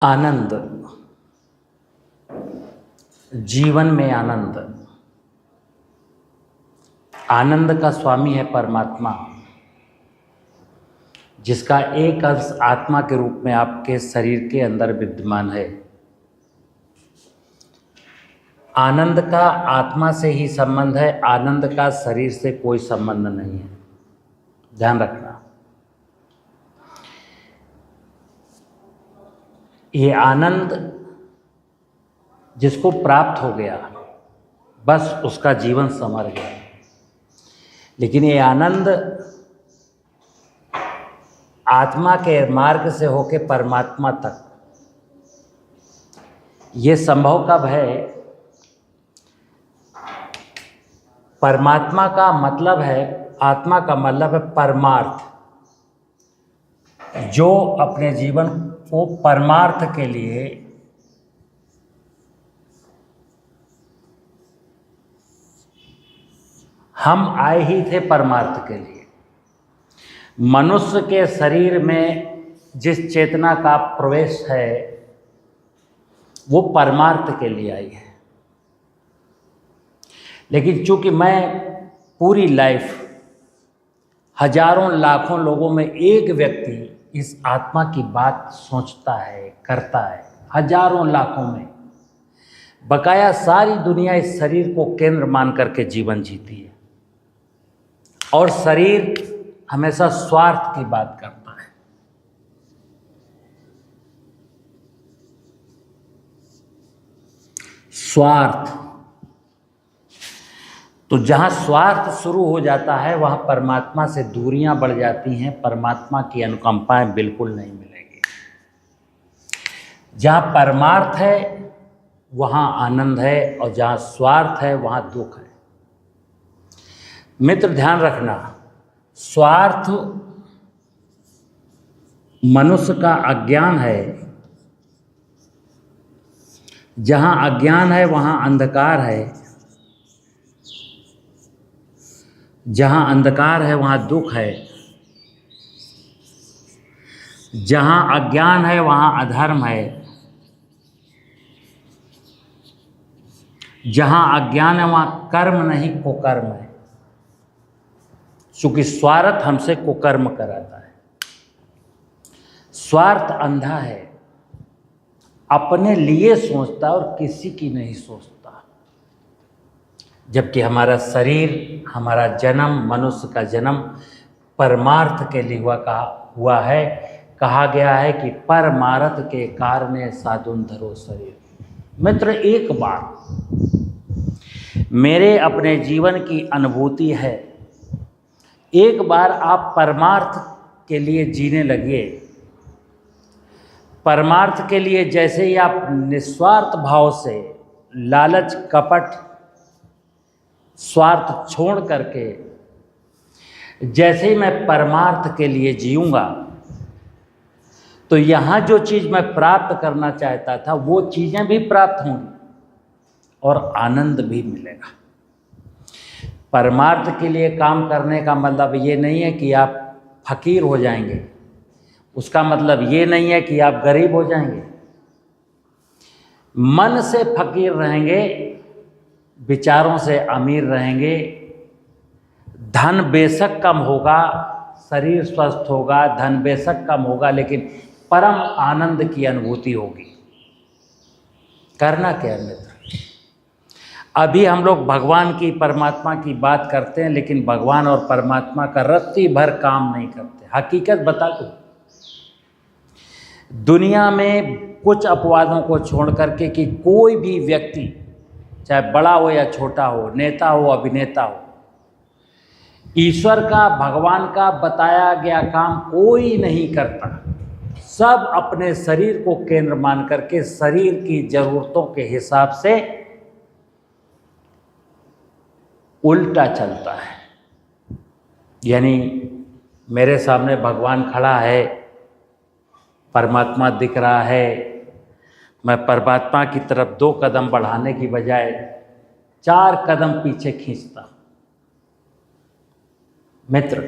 आनंद, जीवन में आनंद। आनंद का स्वामी है परमात्मा, जिसका एक अंश आत्मा के रूप में आपके शरीर के अंदर विद्यमान है। आनंद का आत्मा से ही संबंध है, आनंद का शरीर से कोई संबंध नहीं है, ध्यान रखना। ये आनंद जिसको प्राप्त हो गया, बस उसका जीवन संवर गया। लेकिन ये आनंद आत्मा के मार्ग से होके परमात्मा तक, ये संभव कब है? परमात्मा का मतलब है, आत्मा का मतलब है परमार्थ। जो अपने जीवन को परमार्थ के लिए हम आए ही थे, परमार्थ के लिए। मनुष्य के शरीर में जिस चेतना का प्रवेश है वो परमार्थ के लिए आई है। लेकिन चूंकि मैं पूरी लाइफ हजारों लाखों लोगों में एक व्यक्ति इस आत्मा की बात सोचता है, करता है, हजारों लाखों में, बकाया सारी दुनिया इस शरीर को केंद्र मान करके जीवन जीती है। और शरीर हमेशा स्वार्थ की बात करता है। स्वार्थ, तो जहाँ स्वार्थ शुरू हो जाता है वहाँ परमात्मा से दूरियां बढ़ जाती हैं, परमात्मा की अनुकंपाएं बिल्कुल नहीं मिलेगी। जहाँ परमार्थ है वहाँ आनंद है, और जहाँ स्वार्थ है वहाँ दुख है। मित्र ध्यान रखना, स्वार्थ मनुष्य का अज्ञान है। जहाँ अज्ञान है वहाँ अंधकार है, जहाँ अंधकार है वहाँ दुख है, जहाँ अज्ञान है वहाँ अधर्म है, जहाँ अज्ञान है वहाँ कर्म नहीं कुकर्म है। चूंकि स्वार्थ हमसे कुकर्म कराता है। स्वार्थ अंधा है, अपने लिए सोचता है और किसी की नहीं सोचता। जबकि हमारा शरीर, हमारा जन्म, मनुष्य का जन्म परमार्थ के लिए हुआ है। कहा गया है कि परमार्थ के कारणे साधुन धरो शरीर। मित्र, एक बार मेरे अपने जीवन की अनुभूति है, एक बार आप परमार्थ के लिए जीने लगिए। परमार्थ के लिए जैसे ही आप निस्वार्थ भाव से, लालच, कपट, स्वार्थ छोड़ करके जैसे ही मैं परमार्थ के लिए जीऊँगा, तो यहाँ जो चीज़ मैं प्राप्त करना चाहता था वो चीज़ें भी प्राप्त होंगी और आनंद भी मिलेगा। परमार्थ के लिए काम करने का मतलब ये नहीं है कि आप फकीर हो जाएंगे, उसका मतलब ये नहीं है कि आप गरीब हो जाएंगे। मन से फकीर रहेंगे, विचारों से अमीर रहेंगे। धन बेशक कम होगा, शरीर स्वस्थ होगा, धन बेशक कम होगा, लेकिन परम आनंद की अनुभूति होगी। करना क्या है मित्र? अभी हम लोग भगवान की, परमात्मा की बात करते हैं, लेकिन भगवान और परमात्मा का रत्ती भर काम नहीं करते। हकीकत बता दूं, दुनिया में कुछ अपवादों को छोड़ करके कि कोई भी व्यक्ति, चाहे बड़ा हो या छोटा हो, नेता हो, अभिनेता हो, ईश्वर का, भगवान का बताया गया काम कोई नहीं करता। सब अपने शरीर को केंद्र मान करके शरीर की जरूरतों के हिसाब से उल्टा चलता है। यानी मेरे सामने भगवान खड़ा है, परमात्मा दिख रहा है, मैं परमात्मा की तरफ 2 कदम बढ़ाने की बजाय 4 कदम पीछे खींचता। मित्र,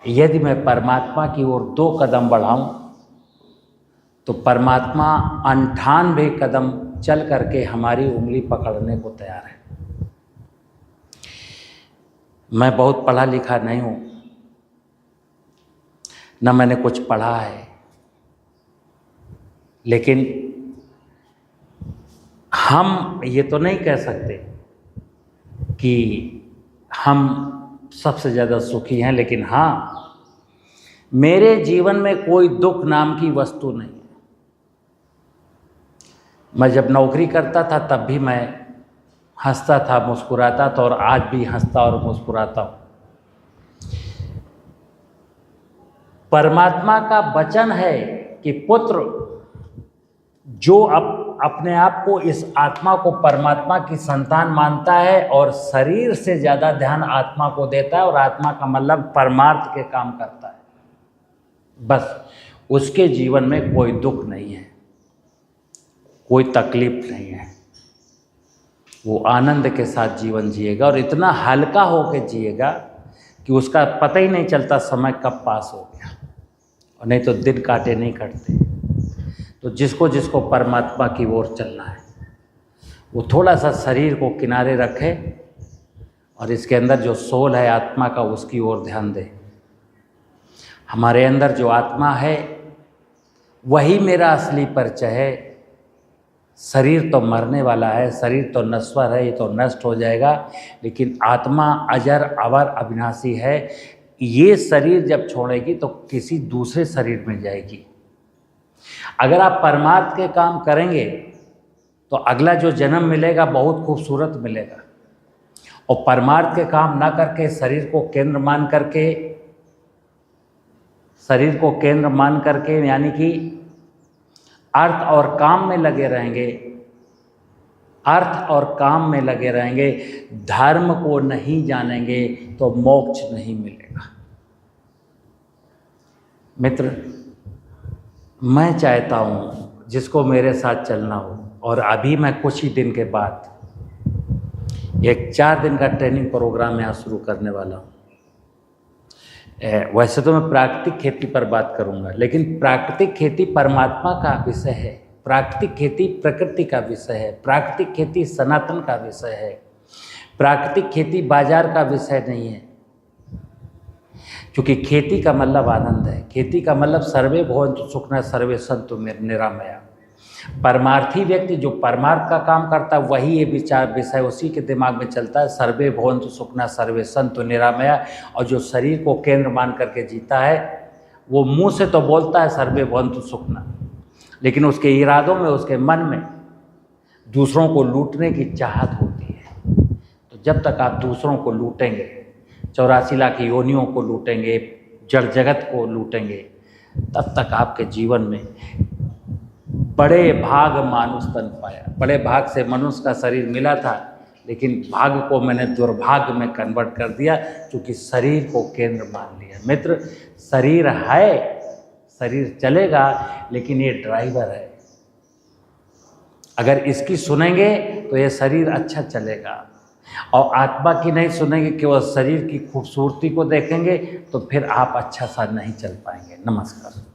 यदि मैं परमात्मा की ओर 2 कदम बढ़ाऊं तो परमात्मा 98 कदम चल करके हमारी उंगली पकड़ने को तैयार है। मैं बहुत पढ़ा लिखा नहीं हूँ, न मैंने कुछ पढ़ा है, लेकिन हम ये तो नहीं कह सकते कि हम सबसे ज़्यादा सुखी हैं, लेकिन हाँ, मेरे जीवन में कोई दुख नाम की वस्तु नहीं है। मैं जब नौकरी करता था तब भी मैं हंसता था, मुस्कुराता था, और आज भी हंसता और मुस्कुराता हूँ। परमात्मा का वचन है कि पुत्र जो अपने आप को, इस आत्मा को परमात्मा की संतान मानता है और शरीर से ज़्यादा ध्यान आत्मा को देता है, और आत्मा का मतलब परमार्थ के काम करता है, बस उसके जीवन में कोई दुख नहीं है, कोई तकलीफ नहीं है। वो आनंद के साथ जीवन जिएगा और इतना हल्का होकर जिएगा कि उसका पता ही नहीं चलता समय कब पास हो गया, और नहीं तो दिन काटे नहीं कटते। तो जिसको जिसको परमात्मा की ओर चलना है वो थोड़ा सा शरीर को किनारे रखे और इसके अंदर जो सोल है आत्मा का, उसकी ओर ध्यान दे। हमारे अंदर जो आत्मा है वही मेरा असली परिचय है। शरीर तो मरने वाला है, शरीर तो नश्वर है, ये तो नष्ट हो जाएगा, लेकिन आत्मा अजर अवर अविनाशी है। ये शरीर जब छोड़ेगी तो किसी दूसरे शरीर में जाएगी। अगर आप परमार्थ के काम करेंगे तो अगला जो जन्म मिलेगा बहुत खूबसूरत मिलेगा, और परमार्थ के काम ना करके शरीर को केंद्र मान करके यानी कि अर्थ और काम में लगे रहेंगे, धर्म को नहीं जानेंगे तो मोक्ष नहीं मिलेगा। मित्र, मैं चाहता हूँ जिसको मेरे साथ चलना हो, और अभी मैं कुछ ही दिन के बाद एक 4 दिन का ट्रेनिंग प्रोग्राम यहाँ शुरू करने वाला हूँ। वैसे तो मैं प्राकृतिक खेती पर बात करूँगा, लेकिन प्राकृतिक खेती परमात्मा का विषय है, प्राकृतिक खेती प्रकृति का विषय है, प्राकृतिक खेती सनातन का विषय है, प्राकृतिक खेती बाजार का विषय नहीं है। क्योंकि खेती का मतलब आनंद है, खेती का मतलब सर्वे भवन्तु सुखिनः सर्वे सन्तु निरामया। परमार्थी व्यक्ति जो परमार्थ का काम करता है वही ये विषय उसी के दिमाग में चलता है, सर्वे भवन्तु सुखिनः सर्वे सन्तु निरामया। और जो शरीर को केंद्र मान करके जीता है वो मुंह से तो बोलता है सर्वे भवन्तु सुखिनः, लेकिन उसके इरादों में, उसके मन में दूसरों को लूटने की चाहत होती है। तो जब तक आप दूसरों को लूटेंगे, 84 लाख योनियों को लूटेंगे, जड़ जगत को लूटेंगे, तब तक आपके जीवन में बड़े भाग मानुष तन पाया। बड़े भाग से मनुष्य का शरीर मिला था, लेकिन भाग्य को मैंने दुर्भाग्य में कन्वर्ट कर दिया, क्योंकि शरीर को केंद्र मान लिया। मित्र, शरीर है, शरीर चलेगा, लेकिन ये ड्राइवर है। अगर इसकी सुनेंगे तो ये शरीर अच्छा चलेगा, और आत्मा की नहीं सुनेंगे, केवल शरीर की खूबसूरती को देखेंगे, तो फिर आप अच्छा सा नहीं चल पाएंगे। नमस्कार।